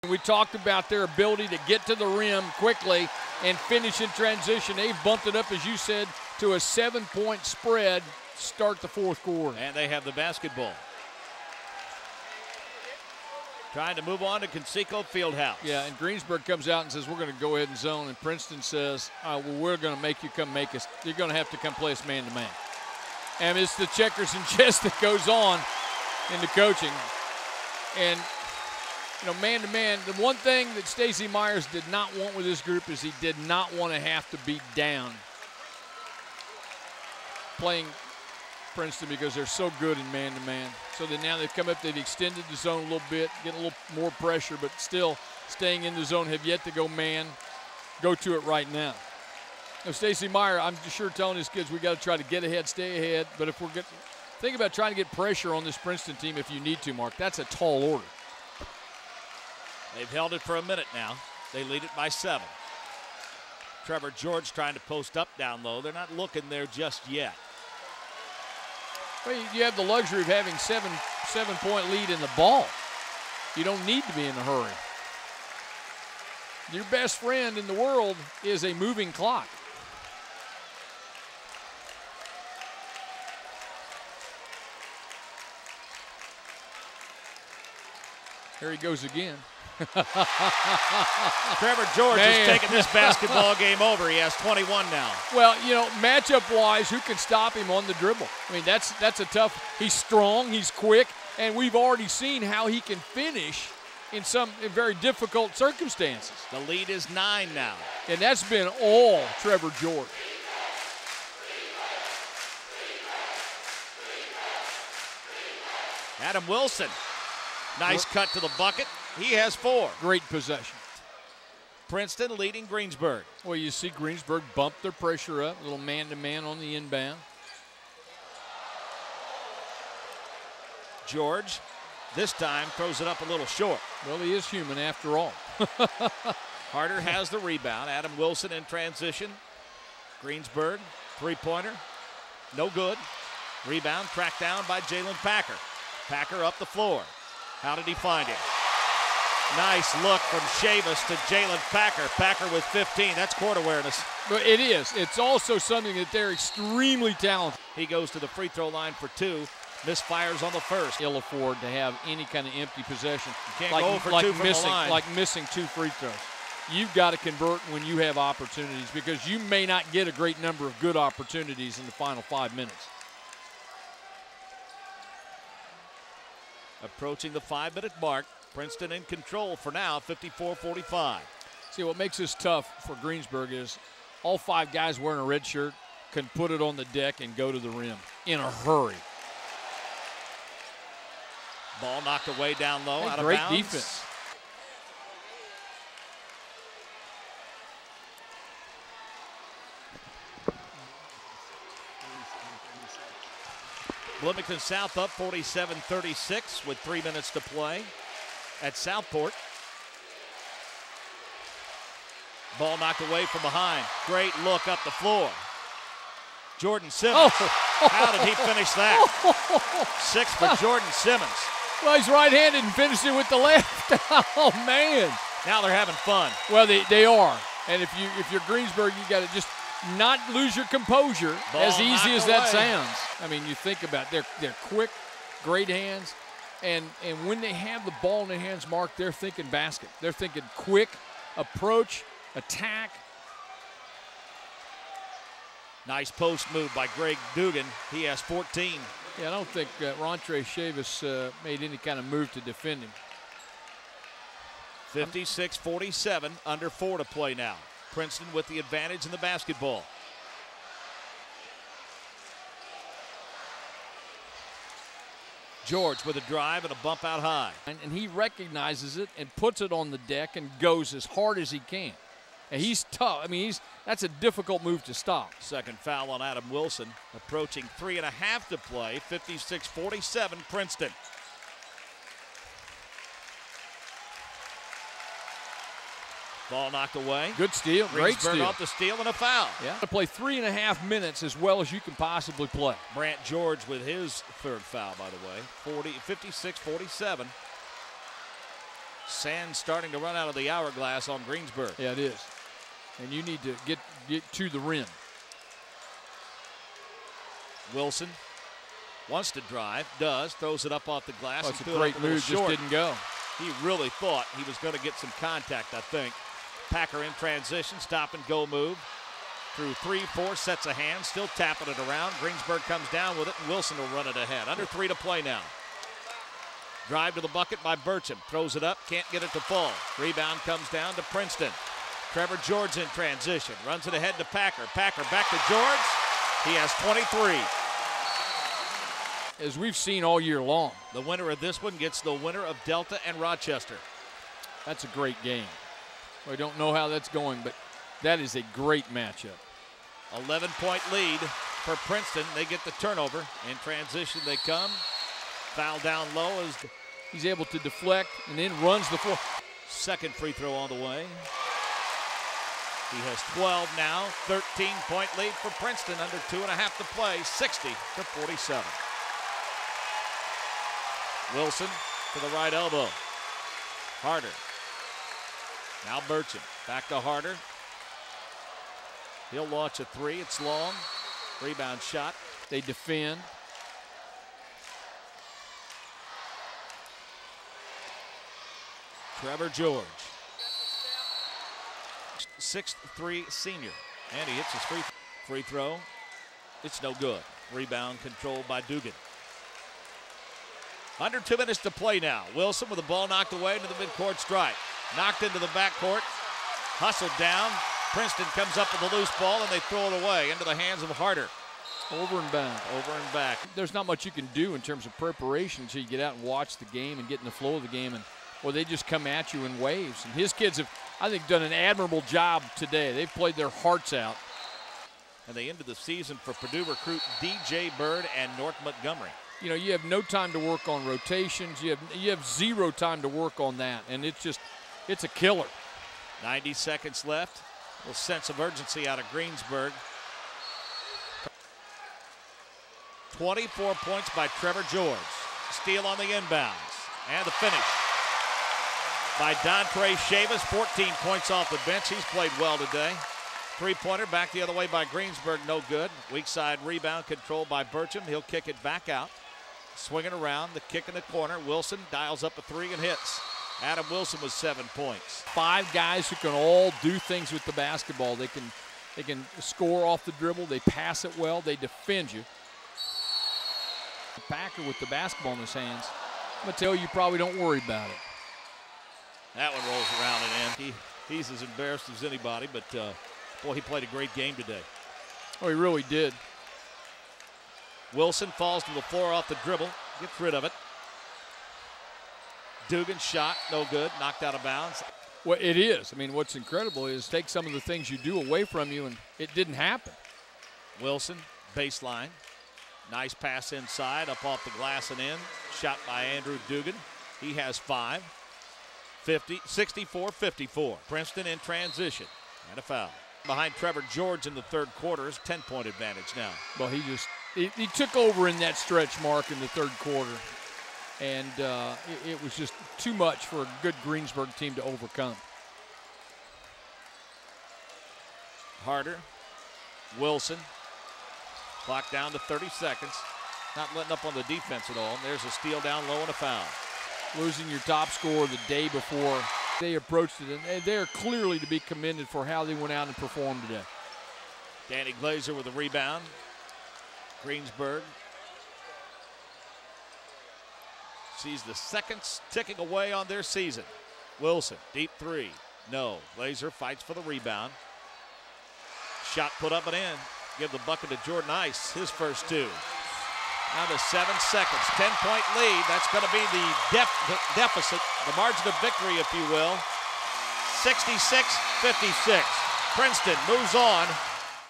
We talked about their ability to get to the rim quickly and finish in transition. They've bumped it up, as you said, to a 7-point spread to start the fourth quarter. And they have the basketball. Trying to move on to Conseco Fieldhouse. Yeah, and Greensburg comes out and says, we're going to go ahead and zone. And Princeton says, well, we're going to make you come make us. You're going to have to come play us man-to-man. And it's the checkers and chess that goes on in the coaching. And, you know, man-to-man, the one thing that Stacey Myers did not want with this group is he did not want to have to beat down playing Princeton because they're so good in man-to-man. So that now they've come up, they've extended the zone a little bit, getting a little more pressure, but still staying in the zone, have yet to go man, go to it right now. Now, Stacey Meyer, I'm sure telling his kids we got to try to get ahead, stay ahead, but if we're getting, think about trying to get pressure on this Princeton team if you need to, Mark. That's a tall order. They've held it for a minute now. They lead it by 7. Trevor George trying to post up down low. They're not looking there just yet. Well, you have the luxury of having seven-point lead in the ball. You don't need to be in a hurry. Your best friend in the world is a moving clock. Here he goes again. Trevor George is taking this basketball game over. He has 21 now. Well, you know, matchup-wise, who can stop him on the dribble? I mean, that's a tough. He's strong, he's quick, and we've already seen how he can finish in very difficult circumstances. The lead is 9 now. And that's been all Trevor George. Adam Wilson. Nice cut to the bucket. He has 4. Great possession. Princeton leading Greensburg. Well, you see Greensburg bump their pressure up. A little man-to-man on the inbound. George, this time, throws it up a little short. Well, he is human after all. Harder has the rebound. Adam Wilson in transition. Greensburg, three-pointer. No good. Rebound tracked down by Jalen Packer. Packer up the floor. How did he find it? Nice look from Chavis to Jalen Packer. Packer with 15. That's court awareness. But it is. It's also something that they're extremely talented. He goes to the free throw line for 2. Misfires on the first. Ill afford to have any kind of empty possession. You can't go for 2 from the line. Like missing 2 free throws. You've got to convert when you have opportunities because you may not get a great number of good opportunities in the final 5 minutes. Approaching the 5-minute mark. Princeton in control for now, 54-45. See, what makes this tough for Greensburg is all 5 guys wearing a red shirt can put it on the deck and go to the rim in a hurry. Ball knocked away down low, out of great bounds. Defense. Bloomington South up 47-36 with 3 minutes to play at Southport. Ball knocked away from behind. Great look up the floor. Jordan Simmons. How did he finish that? 6 for Jordan Simmons. Well, he's right-handed and finished it with the left. Oh, man. Now they're having fun. Well, they are. And if you're Greensburg, you got to just not lose your composure. Ball as easy as that away. sounds. I mean, you think about it. They're quick, great hands. And when they have the ball in their hands, Mark, they're thinking basket. They're thinking quick, approach, attack. Nice post move by Greg Dugan. He has 14. Yeah, I don't think Rontre Chavis made any kind of move to defend him. 56-47, under 4 to play now. Princeton with the advantage in the basketball. George with a drive and a bump out high. And he recognizes it and puts it on the deck and goes as hard as he can. And he's tough. I mean, that's a difficult move to stop. Second foul on Adam Wilson. Approaching 3.5 to play. 56-47 Princeton. Ball knocked away. Good steal. Great steal. Off the steal and a foul. Yeah. To play 3.5 minutes as well as you can possibly play. Brant George with his third foul, by the way. 56-47. Sand starting to run out of the hourglass on Greensburg. Yeah, it is. And you need to get to the rim. Wilson wants to drive, does, throws it up off the glass. Oh, it's a great move, just didn't go. He really thought he was going to get some contact, I think. Packer in transition, stop and go move. Through 3-4 sets of hands, still tapping it around. Greensburg comes down with it, and Wilson will run it ahead. Under 3 to play now. Drive to the bucket by Burcham. Throws it up, can't get it to fall. Rebound comes down to Princeton. Trevor George in transition. Runs it ahead to Packer. Packer back to George. He has 23. As we've seen all year long. The winner of this one gets the winner of Delta and Rochester. That's a great game. We don't know how that's going, but that is a great matchup. 11-point lead for Princeton. They get the turnover. In transition they come. Foul down low as he's able to deflect and then runs the floor. Second free throw on the way. He has 12 now. 13-point lead for Princeton. Under 2.5 to play. 60-47. Wilson to the right elbow. Harder. Now Burcham. Back to Harder. He'll launch a 3. It's long. Rebound shot. They defend. Trevor George. 6'3" senior. And he hits his free throw. It's no good. Rebound controlled by Dugan. Under 2 minutes to play now. Wilson with the ball knocked away into the midcourt stripe. Knocked into the backcourt. Hustled down. Princeton comes up with a loose ball and they throw it away into the hands of Harder. Over and back. Over and back. There's not much you can do in terms of preparation until you get out and watch the game and get in the flow of the game. Or they just come at you in waves. And his kids have, I think, done an admirable job today. They've played their hearts out. And they ended the season for Purdue recruit DJ Bird and North Montgomery. You know, you have no time to work on rotations. You have zero time to work on that. And it's a killer. 90 seconds left. A little sense of urgency out of Greensburg. 24 points by Trevor George. Steal on the inbounds. And the finish by Dontre Chavis. 14 points off the bench. He's played well today. Three-pointer back the other way by Greensburg. No good. Weak side rebound controlled by Burcham. He'll kick it back out. Swinging around. The kick in the corner. Wilson dials up a 3 and hits. Adam Wilson with 7 points. 5 guys who can all do things with the basketball. They can score off the dribble. They pass it well. They defend you. Packer with the basketball in his hands. I'm going to tell you, probably don't worry about it. That one rolls around and in. He's as embarrassed as anybody, but boy, he played a great game today. Oh, he really did. Wilson falls to the floor off the dribble. Gets rid of it. Dugan shot, no good, knocked out of bounds. Well, it is. I mean, what's incredible is take some of the things you do away from you, and it didn't happen. Wilson, baseline. Nice pass inside, up off the glass and in. Shot by Andrew Dugan. He has 5. 64-54. Princeton in transition. And a foul. Behind Trevor George in the third quarter is 10-point advantage now. Well, he took over in that stretch, Mark, in the third quarter. And it was just too much for a good Greensburg team to overcome. Harder. Wilson. Clock down to 30 seconds. Not letting up on the defense at all. And there's a steal down low and a foul. Losing your top scorer the day before they approached it. And they're clearly to be commended for how they went out and performed today. Danny Glazer with a rebound. Greensburg sees the seconds ticking away on their season. Wilson, deep 3. No. Glazer fights for the rebound. Shot put up and in. Give the bucket to Jordan Ice, his first 2. Down to 7 seconds. 10-point lead. That's going to be the deficit, the margin of victory, if you will. 66-56. Princeton moves on